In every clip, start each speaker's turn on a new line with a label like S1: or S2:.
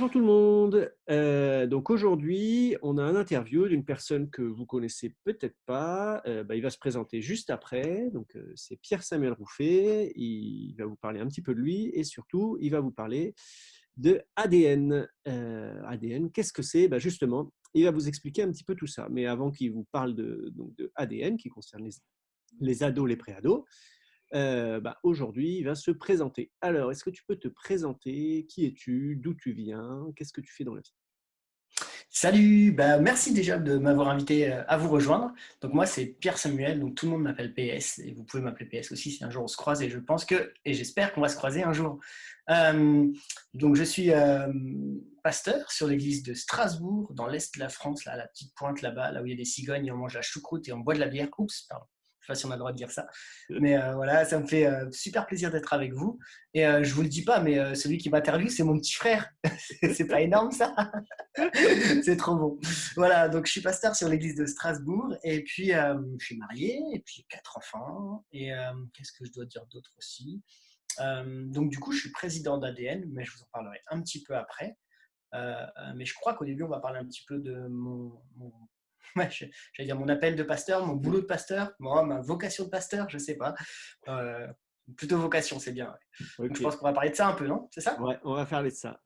S1: Bonjour tout le monde. Donc aujourd'hui, on a un interview d'une personne que vous connaissez peut-être pas. Il va se présenter juste après. Donc c'est Pierre-Samuel Rouffet. Il va vous parler un petit peu de lui et surtout, il va vous parler de ADN. ADN, qu'est-ce que c'est? Justement, il va vous expliquer un petit peu tout ça. Mais avant qu'il vous parle de ADN, qui concerne les ados, les pré-ados, aujourd'hui, il va se présenter. Alors, est-ce que tu peux te présenter? Qui es-tu? D'où tu viens? Qu'est-ce que tu fais dans la vie?
S2: Salut, merci déjà de m'avoir invité à vous rejoindre. Donc moi c'est Pierre Samuel, donc tout le monde m'appelle PS et vous pouvez m'appeler PS aussi si un jour on se croise et je pense que et j'espère qu'on va se croiser un jour. Euh, donc je suis pasteur sur l'église de Strasbourg dans l'est de la France, là, à la petite pointe là-bas, là où il y a des cigognes et on mange la choucroute et on boit de la bière. Oups, pardon. Je sais pas si on a le droit de dire ça, mais voilà, ça me fait super plaisir d'être avec vous. Et je vous le dis pas, mais celui qui m'interviewe, c'est mon petit frère. C'est pas énorme ça? C'est trop bon. Voilà, donc je suis pasteur sur l'église de Strasbourg et puis je suis marié et puis j'ai 4 enfants. Et qu'est-ce que je dois dire d'autre aussi? Donc du coup, je suis président d'ADN, mais je vous en parlerai un petit peu après. Mais je crois qu'au début, on va parler un petit peu de ouais, j'allais dire mon appel de pasteur, mon boulot de pasteur, moi, ma vocation de pasteur, je sais pas. Euh, Plutôt vocation, c'est bien. Ouais. Donc je
S1: Ok,
S2: pense qu'on va parler de ça un peu, non? C'est ça?
S1: ouais, on va parler de ça.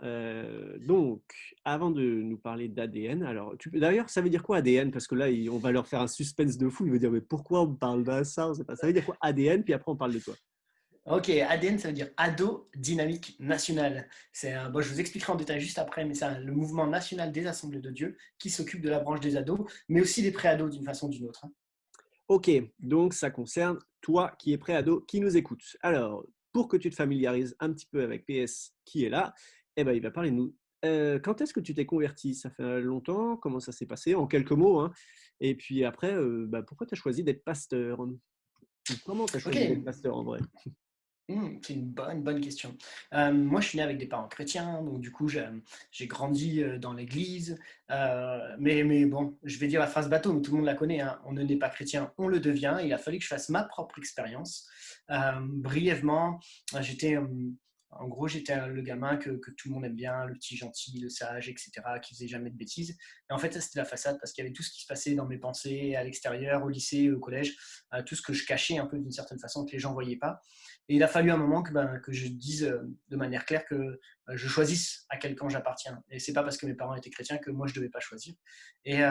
S1: Donc, avant de nous parler d'ADN, alors, d'ailleurs, ça veut dire quoi ADN? Parce que là, on va leur faire un suspense de fou. Ils vont dire, mais pourquoi on parle de ça? On sait pas. Ça veut dire quoi ADN? Puis après, on parle de toi.
S2: Ok, ADN, ça veut dire Ado Dynamique Nationale. Bon, je vous expliquerai en détail juste après, mais c'est le mouvement national des Assemblées de Dieu qui s'occupe de la branche des ados, mais aussi des pré-ados d'une façon ou d'une autre. Hein.
S1: Ok, donc ça concerne toi qui es prêt ado, qui nous écoute. Alors, pour que tu te familiarises un petit peu avec PS qui est là, il va parler de nous. Quand est-ce que tu t'es converti? Ça fait longtemps? Comment ça s'est passé? En quelques mots, hein. Et puis après, pourquoi tu as choisi d'être pasteur? Ou comment tu as
S2: Ok,
S1: choisi d'être pasteur en vrai?
S2: C'est une bonne question. Moi, je suis né avec des parents chrétiens, donc du coup, j'ai grandi dans l'église. Mais bon, je vais dire la phrase bateau, mais tout le monde la connaît. Hein. On ne naît pas chrétien, on le devient. Il a fallu que je fasse ma propre expérience. Brièvement, j'étais en gros, j'étais le gamin que tout le monde aime bien, le petit gentil, le sage, etc., qui faisait jamais de bêtises. Et en fait, ça, c'était la façade parce qu'il y avait tout ce qui se passait dans mes pensées, à l'extérieur, au lycée, au collège, tout ce que je cachais un peu d'une certaine façon que les gens ne voyaient pas. Et il a fallu un moment que je dise de manière claire que je choisisse à quel camp j'appartiens. Et c'est pas parce que mes parents étaient chrétiens que moi je devais pas choisir. Et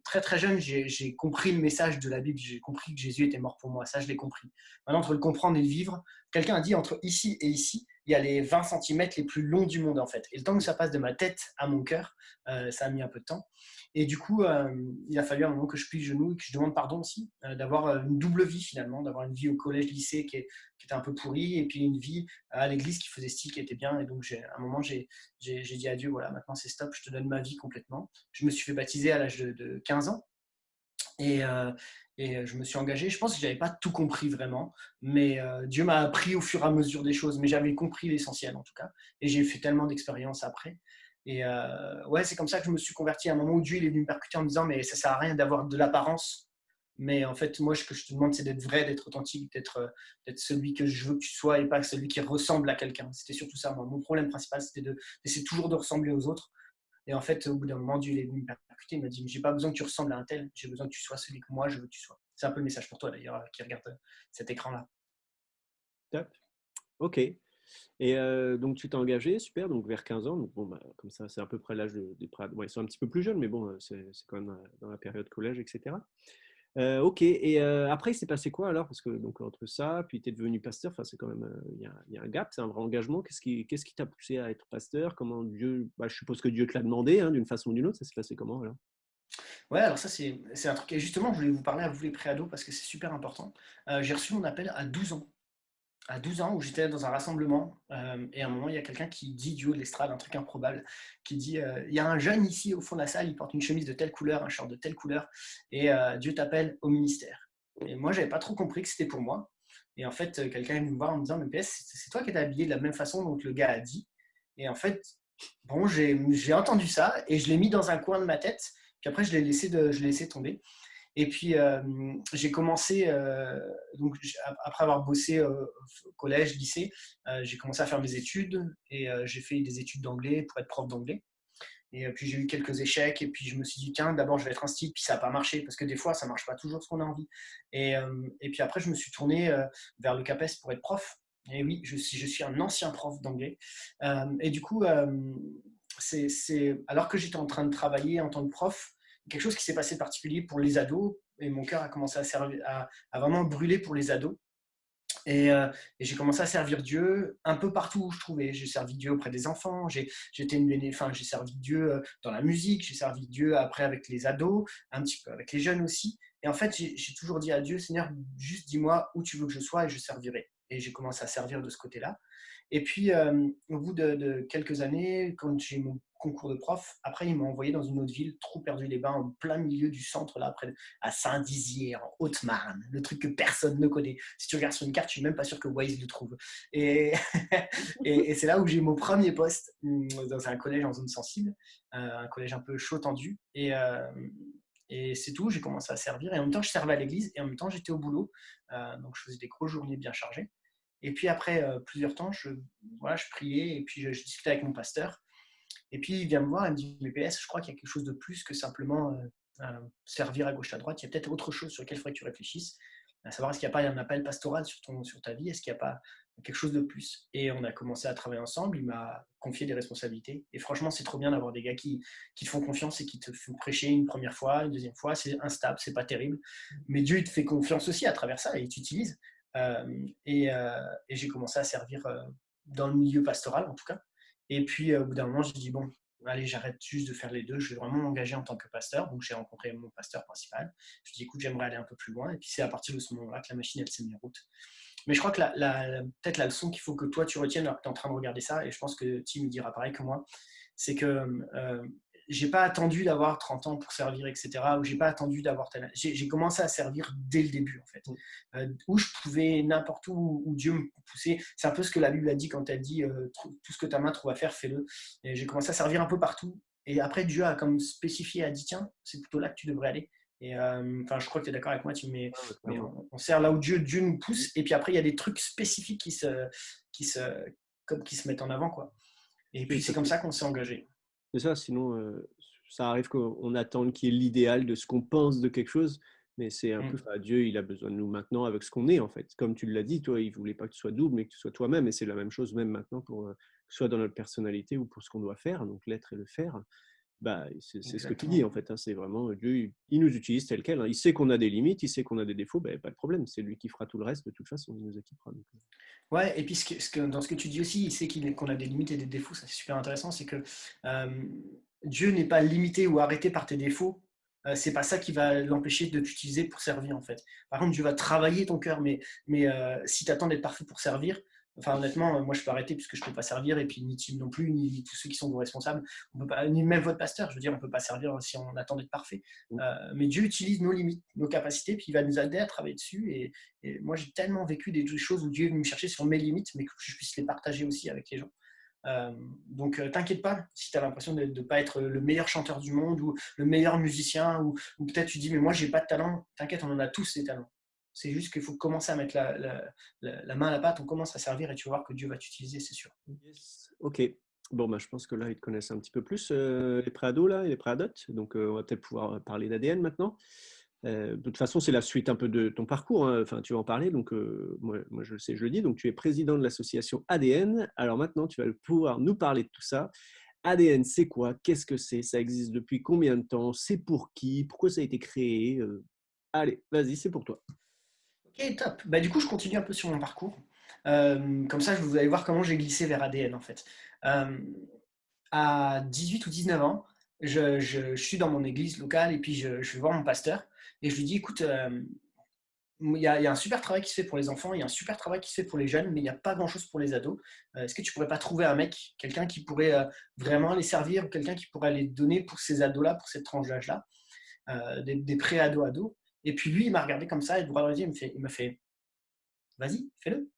S2: très très jeune, j'ai compris le message de la Bible. J'ai compris que Jésus était mort pour moi. Ça, je l'ai compris. Maintenant, entre le comprendre et le vivre, quelqu'un a dit entre ici et ici, il y a les 20 centimètres les plus longs du monde en fait. Et le temps que ça passe de ma tête à mon cœur, ça a mis un peu de temps. Et du coup, il a fallu un moment que je plie le genou et que je demande pardon aussi, d'avoir une double vie finalement, d'avoir une vie au collège, lycée qui était un peu pourrie, et puis une vie à l'église qui faisait style, qui était bien. Et donc, à un moment, j'ai dit à Dieu, voilà, maintenant c'est stop, je te donne ma vie complètement. Je me suis fait baptiser à l'âge de 15 ans. Et, euh, et je me suis engagé. Je pense que je n'avais pas tout compris vraiment, mais Dieu m'a appris au fur et à mesure des choses. Mais j'avais compris l'essentiel en tout cas. Et j'ai fait tellement d'expériences après. Et ouais, c'est comme ça que je me suis converti à un moment où Dieu il est venu me percuter en me disant, mais ça sert à rien d'avoir de l'apparence. Mais en fait, moi, ce que je te demande, c'est d'être vrai, d'être authentique, d'être celui que je veux que tu sois et pas celui qui ressemble à quelqu'un. C'était surtout ça. Moi. Mon problème principal, c'était d'essayer toujours de ressembler aux autres. Et en fait, au bout d'un moment, Dieu il est venu me percuter. Il m'a dit, j'ai pas besoin que tu ressembles à un tel. J'ai besoin que tu sois celui que moi, je veux que tu sois. C'est un peu le message pour toi, d'ailleurs, qui regarde cet écran-là.
S1: Top. Ok. Et donc tu t'es engagé, super, donc vers 15 ans. Donc, bon, comme ça, c'est à peu près l'âge des pré-ados. Ouais, ils sont un petit peu plus jeunes, mais bon, c'est quand même dans la période collège, etc. Ok, et après, il s'est passé quoi alors? Parce que donc entre ça, puis tu es devenu pasteur, enfin, c'est quand même, il y a un gap, c'est un vrai engagement. Qu'est-ce qui t'a poussé à être pasteur? Comment Dieu, je suppose que Dieu te l'a demandé, hein, d'une façon ou d'une autre, ça s'est passé comment alors?
S2: Ouais, alors ça, c'est un truc. Et justement, je voulais vous parler à vous, les préados, parce que c'est super important. J'ai reçu mon appel à 12 ans. À 12 ans, où j'étais dans un rassemblement, et à un moment, il y a quelqu'un qui dit du haut de l'estrade un truc improbable, qui dit il y a un jeune ici au fond de la salle, il porte une chemise de telle couleur, un short de telle couleur, et Dieu t'appelle au ministère. Et moi, j'avais pas trop compris que c'était pour moi. Et en fait, quelqu'un est venu me voir en me disant, mais PS, c'est toi qui es habillé de la même façon dont le gars a dit. Et en fait, bon, j'ai entendu ça et je l'ai mis dans un coin de ma tête. Puis après, je l'ai laissé tomber. Et puis, j'ai commencé, donc, après avoir bossé au collège, lycée, j'ai commencé à faire mes études et j'ai fait des études d'anglais pour être prof d'anglais. Et puis j'ai eu quelques échecs et puis je me suis dit tiens d'abord je vais être un style puis ça n'a pas marché parce que des fois ça marche pas toujours ce qu'on a envie. Et puis après je me suis tourné vers le CAPES pour être prof. Et oui, je suis un ancien prof d'anglais. Et du coup, alors que j'étais en train de travailler en tant que prof, quelque chose qui s'est passé de particulier pour les ados et mon cœur a commencé à vraiment brûler pour les ados. Et j'ai commencé à servir Dieu un peu partout où je trouvais. J'ai servi Dieu auprès des enfants, j'ai servi Dieu dans la musique, j'ai servi Dieu après avec les ados, un petit peu avec les jeunes aussi. Et en fait, j'ai toujours dit à Dieu, Seigneur, juste dis-moi où tu veux que je sois et je servirai. Et j'ai commencé à servir de ce côté-là. Et puis, au bout de quelques années, quand j'ai eu mon concours de prof, après, ils m'ont envoyé dans une autre ville, Trou-Perdu-les-Bains, en plein milieu du centre, là, à Saint-Dizier, en Haute-Marne, le truc que personne ne connaît. Si tu regardes sur une carte, je ne suis même pas sûr que Waze le trouve. Et, et c'est là où j'ai eu mon premier poste, dans un collège en zone sensible, un collège un peu chaud tendu. Et c'est tout, j'ai commencé à servir. Et en même temps, je servais à l'église et en même temps, j'étais au boulot. Donc, je faisais des grosses journées bien chargées. Et puis après plusieurs temps, voilà, je priais et puis je discutais avec mon pasteur. Et puis il vient me voir et me dit, mais PS, je crois qu'il y a quelque chose de plus que simplement servir à gauche à droite. Il y a peut-être autre chose sur laquelle il faudrait que tu réfléchisses. À savoir, est-ce qu'il n'y a pas un appel pastoral sur ta vie? Est-ce qu'il n'y a pas quelque chose de plus? Et on a commencé à travailler ensemble. Il m'a confié des responsabilités. Et franchement, c'est trop bien d'avoir des gars qui te font confiance et qui te font prêcher une première fois, une deuxième fois. C'est instable, c'est pas terrible. Mais Dieu, il te fait confiance aussi à travers ça et il t'utilise. Et j'ai commencé à servir dans le milieu pastoral, en tout cas. Et puis, au bout d'un moment, j'ai dit, bon, allez, j'arrête juste de faire les deux. Je vais vraiment m'engager en tant que pasteur. Donc, j'ai rencontré mon pasteur principal. Je lui ai dit, écoute, j'aimerais aller un peu plus loin. Et puis, c'est à partir de ce moment-là que la machine, elle s'est mise en route. Mais je crois que peut-être la leçon qu'il faut que toi, tu retiennes alors que tu es en train de regarder ça, et je pense que Tim dira pareil que moi, c'est que j'ai pas attendu d'avoir 30 ans pour servir, etc. Ou j'ai pas attendu d'avoir j'ai commencé à servir dès le début, en fait. Où je pouvais, n'importe où Dieu me poussait. C'est un peu ce que la Bible a dit quand elle dit tout ce que ta main trouve à faire, fais-le. Et j'ai commencé à servir un peu partout. Et après, Dieu a comme spécifié, a dit tiens, c'est plutôt là que tu devrais aller. Et je crois que tu es d'accord avec moi, mais on sert là où Dieu nous pousse. Et puis après, il y a des trucs spécifiques qui se mettent en avant, quoi. Et puis c'est comme ça qu'on s'est engagé.
S1: C'est ça, sinon ça arrive qu'on attende qu'il y ait l'idéal de ce qu'on pense de quelque chose, mais c'est un peu, Dieu, il a besoin de nous maintenant avec ce qu'on est en fait. Comme tu l'as dit, toi, il voulait pas que tu sois double, mais que tu sois toi-même, et c'est la même chose même maintenant pour que ce soit dans notre personnalité ou pour ce qu'on doit faire, donc l'être et le faire. Bah, c'est ce que tu dis en fait, hein, c'est vraiment Dieu, il nous utilise tel quel, hein. Il sait qu'on a des limites, il sait qu'on a des défauts, bah, pas de problème, c'est lui qui fera tout le reste de toute façon, il nous équipera. Donc.
S2: Ouais, et puis dans ce que tu dis aussi, il sait qu'on a des limites et des défauts, ça c'est super intéressant, c'est que Dieu n'est pas limité ou arrêté par tes défauts, c'est pas ça qui va l'empêcher de t'utiliser pour servir en fait. Par contre, Dieu va travailler ton cœur, mais si tu attends d'être parfait pour servir, enfin honnêtement, moi je peux arrêter puisque je ne peux pas servir, et puis ni Tim non plus, ni tous ceux qui sont vos responsables, on peut pas, ni même votre pasteur, je veux dire, on ne peut pas servir si on attend d'être parfait. Mais Dieu utilise nos limites, nos capacités, puis il va nous aider à travailler dessus. Et moi, j'ai tellement vécu des choses où Dieu est venu me chercher sur mes limites, mais que je puisse les partager aussi avec les gens. Donc, t'inquiète pas si tu as l'impression de ne pas être le meilleur chanteur du monde ou le meilleur musicien, ou peut-être tu dis, mais moi, j'ai pas de talent. T'inquiète, on en a tous des talents. C'est juste qu'il faut commencer à mettre la main à la pâte, on commence à servir et tu vas voir que Dieu va t'utiliser, c'est sûr.
S1: Yes. Ok. Bon, bah, je pense que là, ils te connaissent un petit peu plus, les préados, là, et les préadotes. Donc, on va peut-être pouvoir parler d'ADN maintenant. De toute façon, c'est la suite un peu de ton parcours, hein. Enfin, tu vas en parler. Donc, moi, je le sais, je le dis. Donc, tu es président de l'association ADN. Alors maintenant, tu vas pouvoir nous parler de tout ça. ADN, c'est quoi? Qu'est-ce que c'est? Ça existe depuis combien de temps? C'est pour qui? Pourquoi ça a été créé? Allez, vas-y, c'est pour toi.
S2: Ok, top. Bah, du coup, je continue un peu sur mon parcours. Comme ça, vous allez voir comment j'ai glissé vers ADN en fait. À 18 ou 19 ans, je suis dans mon église locale et puis je vais voir mon pasteur et je lui dis écoute, il y a un super travail qui se fait pour les enfants, il y a un super travail qui se fait pour les jeunes, mais il n'y a pas grand-chose pour les ados. Est-ce que tu pourrais pas trouver un mec, quelqu'un qui pourrait vraiment les servir, ou quelqu'un qui pourrait les donner pour ces ados-là, pour cette tranche d'âge-là, des pré-ados-ados. Et puis lui, il m'a regardé comme ça et droit dans les yeux, il m'a fait vas-y, fais-le.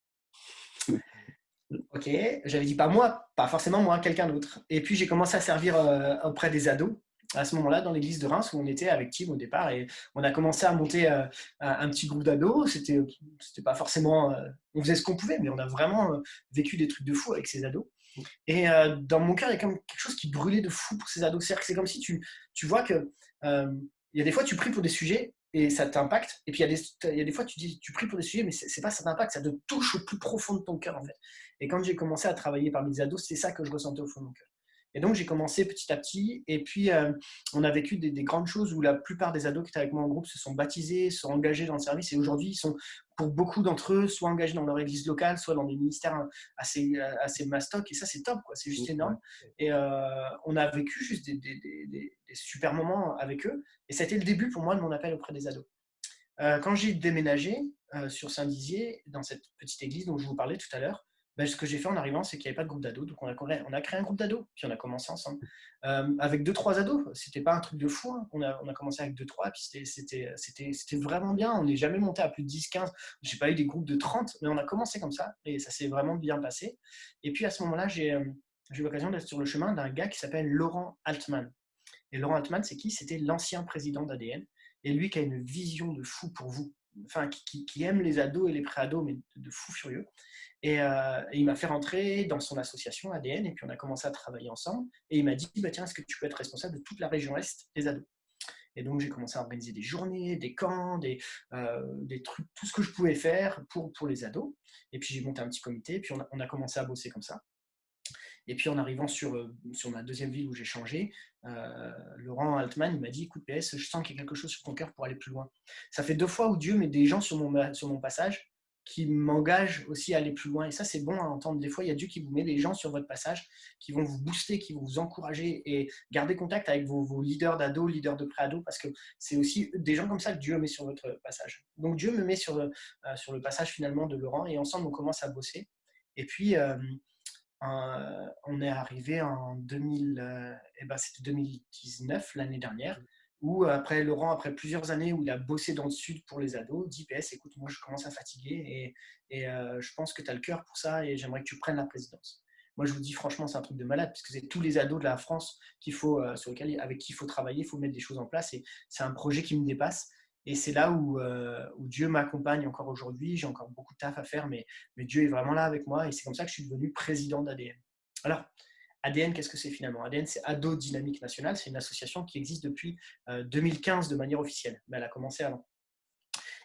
S2: Ok, j'avais dit pas moi, pas forcément moi, quelqu'un d'autre. Et puis j'ai commencé à servir auprès des ados à ce moment-là dans l'église de Reims où on était avec Tim au départ, et on a commencé à monter un petit groupe d'ados. C'était pas forcément, on faisait ce qu'on pouvait, mais on a vraiment vécu des trucs de fou avec ces ados. Et dans mon cœur, il y a quand même quelque chose qui brûlait de fou pour ces ados. C'est-à-dire que c'est comme si tu vois que il y a des fois, tu pries pour des sujets et ça t'impacte. Et puis, il y a des fois, tu dis, tu pries pour des sujets, mais c'est pas ça t'impacte, ça te touche au plus profond de ton cœur, en fait. Et quand j'ai commencé à travailler parmi les ados, c'est ça que je ressentais au fond de mon cœur. Et donc, j'ai commencé petit à petit. Et puis, on a vécu des grandes choses où la plupart des ados qui étaient avec moi en groupe se sont baptisés, se sont engagés dans le service. Et aujourd'hui, ils sont, pour beaucoup d'entre eux, soit engagés dans leur église locale, soit dans des ministères assez mastoc. Et ça, c'est top, quoi. C'est juste
S1: Ouais.
S2: énorme. Et on a vécu juste des super moments avec eux. Et ça a été le début pour moi de mon appel auprès des ados. Quand j'ai déménagé sur Saint-Dizier, dans cette petite église dont je vous parlais tout à l'heure, ben, ce que j'ai fait en arrivant, c'est qu'il n'y avait pas de groupe d'ados. Donc on a créé un groupe d'ados, puis on a commencé ensemble. Avec deux, trois ados. C'était pas un truc de fou, hein. On a commencé avec deux, trois, puis c'était vraiment bien. On n'est jamais monté à plus de 10, 15. J'ai pas eu des groupes de 30, mais on a commencé comme ça, et ça s'est vraiment bien passé. Et puis à ce moment-là, j'ai eu l'occasion d'être sur le chemin d'un gars qui s'appelle Laurent Altman. Et Laurent Altman, c'est qui? C'était l'ancien président d'ADN. Et lui qui a une vision de fou pour vous, enfin qui aime les ados et les pré-ados, mais de fou furieux. Et il m'a fait rentrer dans son association ADN, et puis on a commencé à travailler ensemble. Et il m'a dit, bah, tiens, est-ce que tu peux être responsable de toute la région Est des ados? Et donc j'ai commencé à organiser des journées, des camps, des trucs, tout ce que je pouvais faire pour les ados. Et puis j'ai monté un petit comité, et puis on a commencé à bosser comme ça. Et puis en arrivant sur ma deuxième ville où j'ai changé, Laurent Altman il m'a dit, écoute PS, je sens qu'il y a quelque chose sur ton cœur pour aller plus loin. Ça fait deux fois où Dieu met des gens sur mon passage qui m'engagent aussi à aller plus loin. Et ça, c'est bon à entendre. Des fois, il y a Dieu qui vous met des gens sur votre passage qui vont vous booster, qui vont vous encourager, et garder contact avec vos leaders d'ados, leaders de pré-ados, parce que c'est aussi des gens comme ça que Dieu met sur votre passage. Donc Dieu me met sur le passage finalement de Laurent, et ensemble, on commence à bosser. Et puis, on est arrivé en 2000, c'était 2019, l'année dernière, où après Laurent, après plusieurs années où il a bossé dans le sud pour les ados, dit PS, écoute, moi je commence à fatiguer, et je pense que tu as le cœur pour ça, et j'aimerais que tu prennes la présidence. Moi je vous dis franchement, c'est un truc de malade, parce que c'est tous les ados de la France avec qui il faut travailler, il faut mettre des choses en place, et c'est un projet qui me dépasse. Et c'est là où Dieu m'accompagne encore aujourd'hui. J'ai encore beaucoup de taf à faire, mais Dieu est vraiment là avec moi, et c'est comme ça que je suis devenu président d'ADN. Alors, ADN, qu'est-ce que c'est finalement? ADN, c'est Ado Dynamique Nationale. C'est une association qui existe depuis 2015 de manière officielle, mais elle a commencé avant.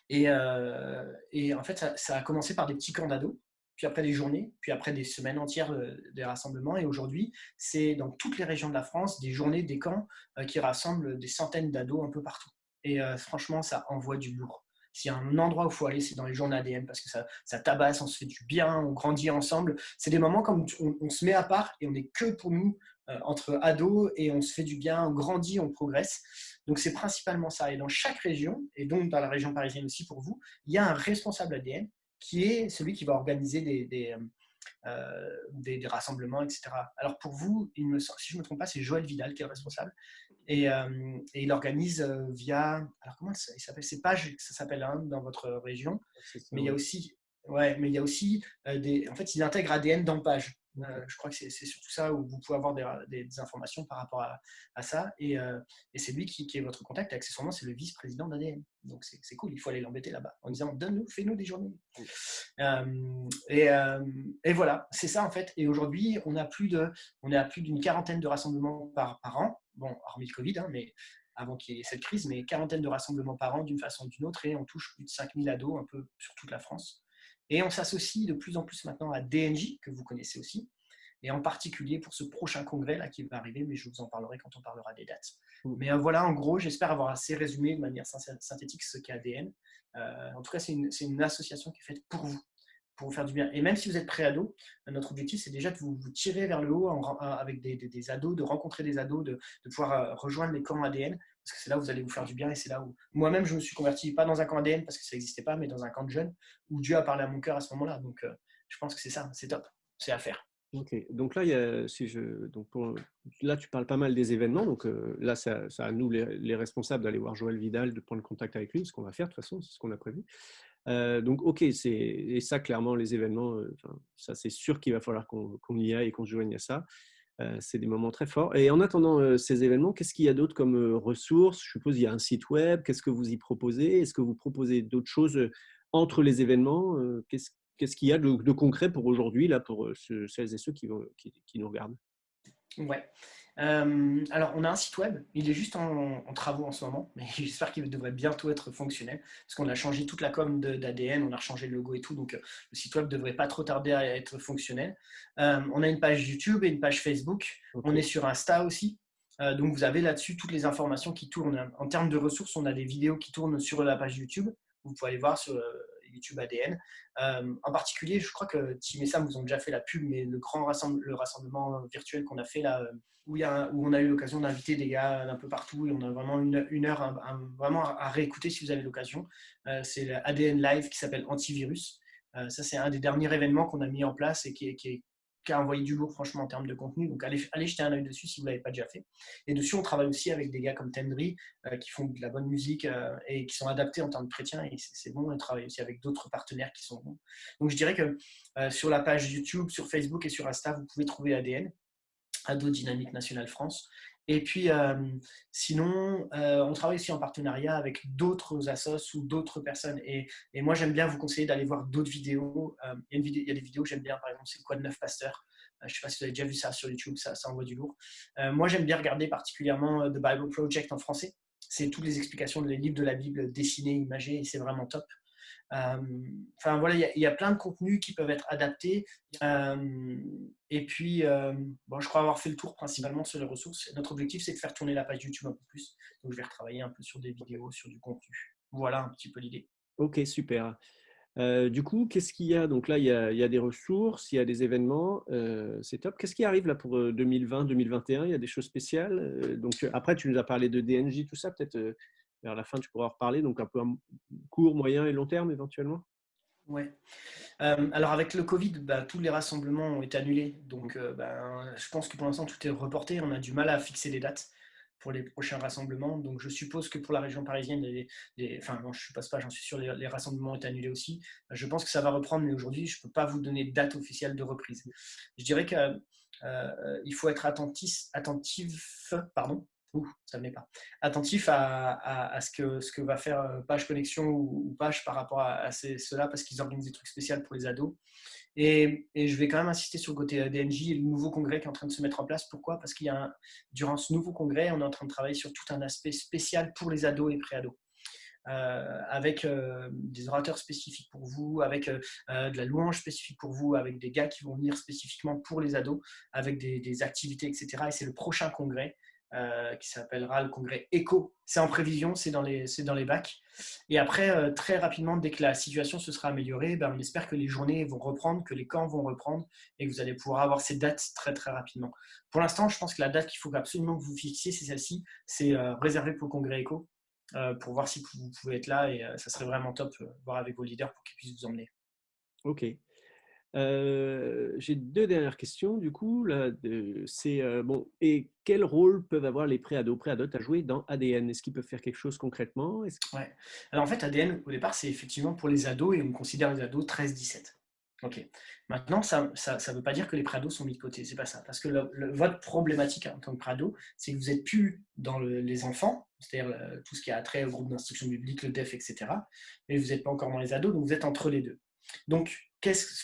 S2: Et en fait, ça a commencé par des petits camps d'ados, puis après des journées, puis après des semaines entières des rassemblements. Et aujourd'hui, c'est dans toutes les régions de la France des journées, des camps qui rassemblent des centaines d'ados un peu partout. Et franchement, ça envoie du lourd. S'il y a un endroit où il faut aller, c'est dans les journées ADN, parce que ça tabasse, on se fait du bien, on grandit ensemble. C'est des moments comme on se met à part et on n'est que pour nous, entre ados, et on se fait du bien, on grandit, on progresse. Donc c'est principalement ça. Et dans chaque région, et donc dans la région parisienne aussi pour vous, il y a un responsable ADN qui est celui qui va organiser des rassemblements, etc. Alors pour vous, si je ne me trompe pas, c'est Joël Vidal qui est le responsable. Et il organise via. Alors comment il s'appelle? C'est Page, ça s'appelle dans votre région.
S1: C'est ça,
S2: Mais il y a
S1: ouais.
S2: aussi, ouais, mais il y a aussi En fait, il intègre ADN dans Page.
S1: Ok.
S2: Je crois que c'est surtout ça où vous pouvez avoir des informations par rapport à ça. Et c'est lui qui est votre contact. Accessoirement, c'est le vice-président d'ADN. Donc c'est cool. Il faut aller l'embêter là-bas en disant, donne-nous, fais-nous des journées. Et voilà, c'est ça en fait. Et aujourd'hui, on est à plus d'une quarantaine de rassemblements par an. Bon, hormis le Covid, hein, mais avant qu'il y ait cette crise, mais quarantaine de rassemblements par an d'une façon ou d'une autre, et on touche plus de 5000 ados un peu sur toute la France. Et on s'associe de plus en plus maintenant à DNJ, que vous connaissez aussi, et en particulier pour ce prochain congrès là qui va arriver, mais je vous en parlerai quand on parlera des dates.
S1: Mm.
S2: Mais voilà, en gros, j'espère avoir assez résumé de manière synthétique ce qu'est ADN. En tout cas, c'est une association qui est faite pour vous faire du bien. Et même si vous êtes pré-ado, notre objectif, c'est déjà de vous tirer vers le haut avec des ados, de rencontrer des ados, de pouvoir rejoindre les camps ADN, parce que c'est là où vous allez vous faire du bien. Et c'est là où moi-même, je me suis converti, pas dans un camp ADN, parce que ça n'existait pas, mais dans un camp de jeunes, où Dieu a parlé à mon cœur à ce moment-là. Donc, je pense que c'est ça, c'est top, c'est à faire.
S1: Ok, donc là, il y a, si je, donc là, tu parles pas mal des événements. Donc là, ça à nous, les responsables, d'aller voir Joël Vidal, de prendre contact avec lui, ce qu'on va faire de toute façon, c'est ce qu'on a prévu. Donc, ok, et ça, clairement, les événements, ça, c'est sûr qu'il va falloir qu'on y aille et qu'on se joigne à ça. C'est des moments très forts. Et en attendant ces événements, qu'est-ce qu'il y a d'autre comme ressources? Je suppose qu'il y a un site web. Qu'est-ce que vous y proposez? Est-ce que vous proposez d'autres choses entre les événements? qu'est-ce qu'il y a de concret pour aujourd'hui, là, pour celles et ceux qui nous regardent?
S2: Ouais. Alors, on a un site web, il est juste en travaux en ce moment, mais j'espère qu'il devrait bientôt être fonctionnel, parce qu'on a changé toute la com d'ADN, on a changé le logo et tout, donc le site web devrait pas trop tarder à être fonctionnel. On a une page YouTube et une page Facebook,
S1: Ok.
S2: on est sur Insta aussi, donc vous avez là-dessus toutes les informations qui tournent. En termes de ressources, on a des vidéos qui tournent sur la page YouTube, vous pouvez aller voir sur YouTube ADN. En particulier, je crois que Tim et Sam vous ont déjà fait la pub, mais le rassemblement virtuel qu'on a fait là, où on a eu l'occasion d'inviter des gars d'un peu partout et on a vraiment une heure vraiment à réécouter si vous avez l'occasion. C'est l'ADN Live qui s'appelle Antivirus. Ça, c'est un des derniers événements qu'on a mis en place et qui a envoyé du lourd franchement en termes de contenu. Donc allez jeter un œil dessus si vous ne l'avez pas déjà fait. Et dessus, on travaille aussi avec des gars comme Tendry qui font de la bonne musique et qui sont adaptés en termes de chrétiens. Et c'est bon, on travaille aussi avec d'autres partenaires qui sont bons. Donc je dirais que sur la page YouTube, sur Facebook et sur Insta, vous pouvez trouver ADN. Ado Dynamique Nationale France. Et puis, sinon, on travaille aussi en partenariat avec d'autres assos ou d'autres personnes. Et moi, j'aime bien vous conseiller d'aller voir d'autres vidéos. Il y a des vidéos que j'aime bien, par exemple, c'est Quoi de neuf, Pasteur. Je ne sais pas si vous avez déjà vu ça sur YouTube, ça envoie du lourd. Moi, j'aime bien regarder particulièrement The Bible Project en français. C'est toutes les explications des livres de la Bible dessinés, imagés, et c'est vraiment top. Enfin voilà, il y a plein de contenus qui peuvent être adaptés. Et puis, bon, je crois avoir fait le tour principalement sur les ressources. Notre objectif, c'est de faire tourner la page YouTube un peu plus. Donc, je vais retravailler un peu sur des vidéos, sur du contenu. Voilà un petit peu l'idée.
S1: Ok, super. Du coup, qu'est-ce qu'il y a? Donc là, il y a des ressources, il y a des événements, c'est top. Qu'est-ce qui arrive là pour 2020, 2021? Il y a des choses spéciales. Donc après, tu nous as parlé de DNJ, tout ça. Peut-être vers la fin, tu pourras en reparler. Donc un peu à court, moyen et long terme éventuellement.
S2: Ouais. Alors avec le Covid, bah, tous les rassemblements ont été annulés. Donc je pense que pour l'instant tout est reporté. On a du mal à fixer les dates pour les prochains rassemblements. Donc je suppose que pour la région parisienne, enfin non, je ne suppose pas, j'en suis sûr, les rassemblements ont été annulés aussi. Je pense que ça va reprendre, mais aujourd'hui, je ne peux pas vous donner de date officielle de reprise. Je dirais qu'il faut être attentif, pardon, ça ne venait pas. Attentif à ce que va faire Page Connexion ou Page par rapport à cela, parce qu'ils organisent des trucs spéciaux pour les ados. Et je vais quand même insister sur le côté DNJ et le nouveau congrès qui est en train de se mettre en place. Pourquoi? Parce durant ce nouveau congrès, on est en train de travailler sur tout un aspect spécial pour les ados et pré-ados. Avec des orateurs spécifiques pour vous, avec de la louange spécifique pour vous, avec des gars qui vont venir spécifiquement pour les ados, avec des activités, etc. Et c'est le prochain congrès qui s'appellera le congrès ECHO. C'est en prévision, c'est dans les bacs. Et après, très rapidement, dès que la situation se sera améliorée, on espère que les journées vont reprendre, que les camps vont reprendre et que vous allez pouvoir avoir ces dates très très rapidement. Pour l'instant, je pense que la date qu'il faut absolument que vous fixiez, c'est celle-ci. C'est réservé pour le congrès ECHO. Pour voir si vous pouvez être là et ça serait vraiment top, voir avec vos leaders pour qu'ils puissent vous emmener.
S1: Ok. J'ai deux dernières questions du coup. Là, c'est bon. Et quel rôle peuvent avoir les préados à jouer dans ADN? Est-ce qu'ils peuvent faire quelque chose concrètement?
S2: Ouais. Alors en fait, ADN, au départ, c'est effectivement pour les ados et on considère les ados 13-17. Ok. Maintenant, ça ne veut pas dire que les préados sont mis de côté. C'est pas ça. Parce que votre problématique en tant que préado, c'est que vous n'êtes plus dans les enfants, c'est-à-dire tout ce qui a trait au groupe d'instruction biblique, le DEF, etc. Mais vous n'êtes pas encore dans les ados, donc vous êtes entre les deux. Donc,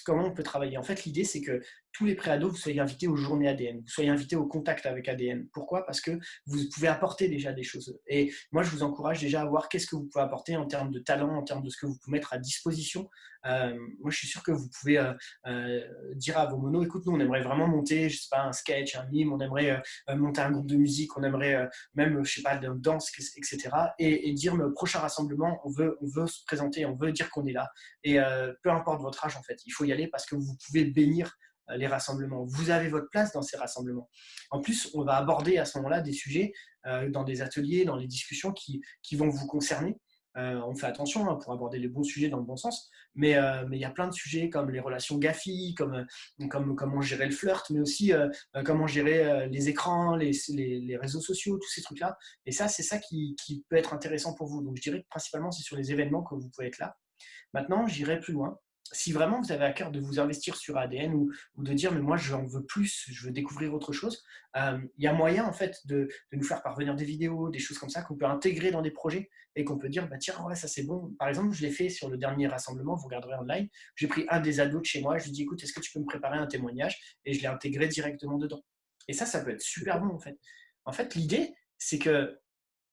S2: comment on peut travailler? En fait, l'idée, c'est que tous les préados, vous soyez invités aux journées ADN, vous soyez invités au contact avec ADN. Pourquoi? Parce que vous pouvez apporter déjà des choses. Et moi, je vous encourage déjà à voir qu'est-ce que vous pouvez apporter en termes de talent, en termes de ce que vous pouvez mettre à disposition. Moi, je suis sûr que vous pouvez dire à vos monos, écoute, nous, on aimerait vraiment monter, je sais pas, un sketch, un mime, on aimerait monter un groupe de musique, on aimerait même, je sais pas, de danse, etc. Et dire, mais au prochain rassemblement, on veut se présenter, on veut dire qu'on est là. Et peu importe votre âge, en fait, il faut y aller parce que vous pouvez bénir les rassemblements. Vous avez votre place dans ces rassemblements. En plus, on va aborder à ce moment-là des sujets dans des ateliers, dans les discussions qui vont vous concerner. On fait attention pour aborder les bons sujets dans le bon sens, mais il y a plein de sujets comme les relations GAFI, comme comment gérer le flirt, mais aussi comment gérer les écrans, les réseaux sociaux, tous ces trucs-là. Et ça, c'est ça qui peut être intéressant pour vous. Donc, je dirais que principalement, c'est sur les événements que vous pouvez être là. Maintenant, j'irai plus loin. si vraiment vous avez à cœur de vous investir sur ADN ou de dire, mais moi, j'en veux plus, je veux découvrir autre chose, il y a moyen, en fait, de nous faire parvenir des vidéos, des choses comme ça qu'on peut intégrer dans des projets et qu'on peut dire, bah, tiens, ouais, ça c'est bon. Par exemple, je l'ai fait sur le dernier rassemblement, vous regarderez en live, j'ai pris un des ados de chez moi, je lui ai dit, écoute, est-ce que tu peux me préparer un témoignage? Et je l'ai intégré directement dedans. Et ça peut être super bon, en fait. En fait, l'idée, c'est que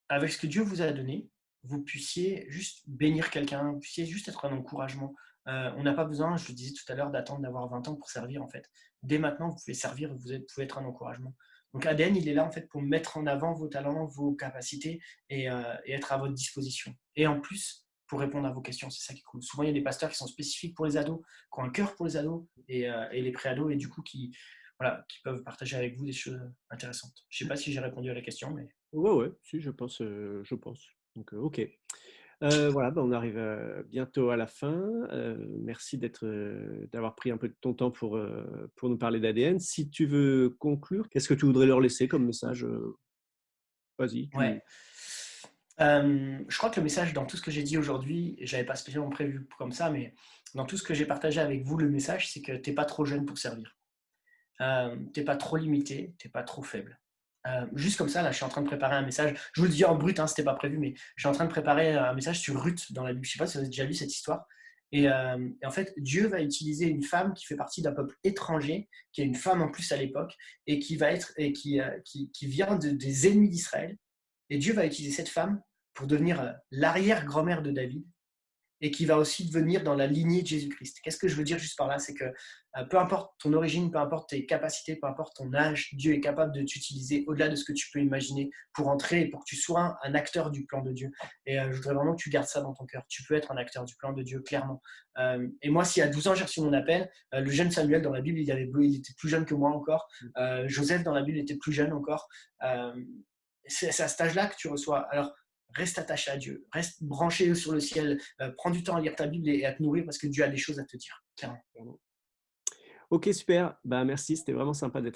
S2: avec ce que Dieu vous a donné, vous puissiez juste bénir quelqu'un, vous puissiez juste être un encouragement. On n'a pas besoin, je le disais tout à l'heure, d'attendre d'avoir 20 ans pour servir, en fait. Dès maintenant, vous pouvez servir, pouvez être un encouragement. Donc ADN, il est là, en fait, pour mettre en avant vos talents, vos capacités et être à votre disposition. Et en plus, pour répondre à vos questions, c'est ça qui est cool. Souvent, il y a des pasteurs qui sont spécifiques pour les ados, qui ont un cœur pour les ados et les pré-ados, et du coup, voilà, qui peuvent partager avec vous des choses intéressantes. Je ne sais pas si j'ai répondu à la question, mais…
S1: Ouais, ouais, si, je pense, je pense. Donc, OK. Voilà, bah, on arrive, bientôt à la fin. Merci d'avoir pris un peu de ton temps pour nous parler d'ADN. Si tu veux conclure, qu'est-ce que tu voudrais leur laisser comme message? Vas-y, tu
S2: Ouais. Je crois que le message dans tout ce que j'ai dit aujourd'hui, j'avais pas spécialement prévu comme ça, mais dans tout ce que j'ai partagé avec vous, le message, c'est que t'es pas trop jeune pour servir. T'es pas trop limité, t'es pas trop faible. Juste comme ça, là, je suis en train de préparer un message. Je vous le dis en brut, hein, c'était pas prévu, mais je suis en train de préparer un message sur Ruth dans la Bible. Je sais pas si vous avez déjà lu cette histoire. Et en fait, Dieu va utiliser une femme qui fait partie d'un peuple étranger, qui est une femme en plus à l'époque, et qui va être et qui vient des ennemis d'Israël. Et Dieu va utiliser cette femme pour devenir l'arrière-grand-mère de David et qui va aussi devenir dans la lignée de Jésus-Christ. Qu'est-ce que je veux dire juste par là? C'est que peu importe ton origine, peu importe tes capacités, peu importe ton âge, Dieu est capable de t'utiliser au-delà de ce que tu peux imaginer pour entrer et pour que tu sois un acteur du plan de Dieu. Et je voudrais vraiment que tu gardes ça dans ton cœur. Tu peux être un acteur du plan de Dieu, clairement. Et moi, si à 12 ans j'ai reçu mon appel, le jeune Samuel dans la Bible, il était plus jeune que moi encore. Joseph dans la Bible était plus jeune encore. Euh, c'est à cet âge-là que tu reçois. Alors, reste attaché à Dieu, reste branché sur le ciel, prends du temps à lire ta Bible et à te nourrir parce que Dieu a des choses à te dire, clairement.
S1: OK, super. Bah, merci, c'était vraiment sympa de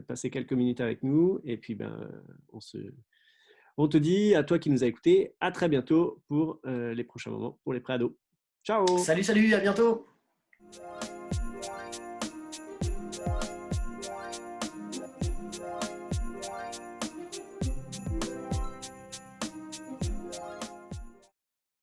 S1: passer quelques minutes avec nous et puis, ben, on te dit à toi qui nous as écoutés, à très bientôt pour, les prochains moments pour les préados. Ciao!
S2: Salut, salut, à bientôt!